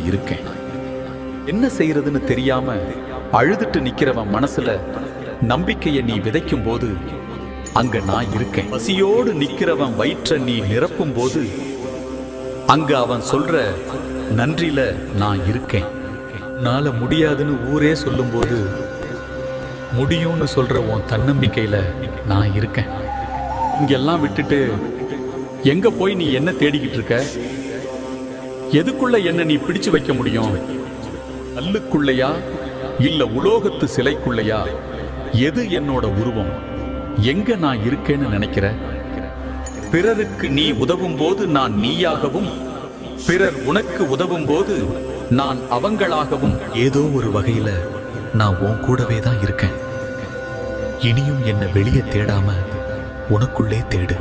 நான் இருக்கேன். என்ன செய்யறதுன்னு தெரியாம அழுதுட்டு நிக்கிறவன் மனசுல நம்பிக்கையை நீ விதைக்கும் போது அங்க நான் இருக்கேன். பசியோடு நிக்கிறவன் வயிற்ற நீ நிரப்பும் போது அங்க அவன் சொல்ற நன்றியில நான் இருக்கேன். நாள முடியாதுன்னு ஊரே சொல்லும்போது முடியும்னு சொல்ற உன் தன்னம்பிக்கையில நான் இருக்கேன். இங்கெல்லாம் விட்டுட்டு எங்க போய் நீ என்ன தேடிக்கிட்டு இருக்க? எதுக்குள்ள என்ன நீ பிடிச்சு வைக்க முடியும்? கல்லுக்குள்ளையா இல்ல உலோகத்து சிலைக்குள்ளையா? எது என்னோட உருவம்? எங்க நான் இருக்கேன்னு நினைக்கிற? பிறருக்கு நீ உதவும் போது நான் நீயாகவும், பிறர் உனக்கு உதவும் போது நான் அவங்களாகவும், ஏதோ ஒரு வகையில நான் உன் கூடவே தான் இருக்கேன். இனியும் என்ன வெளியே தேடாம உனக்குள்ளே தேடு.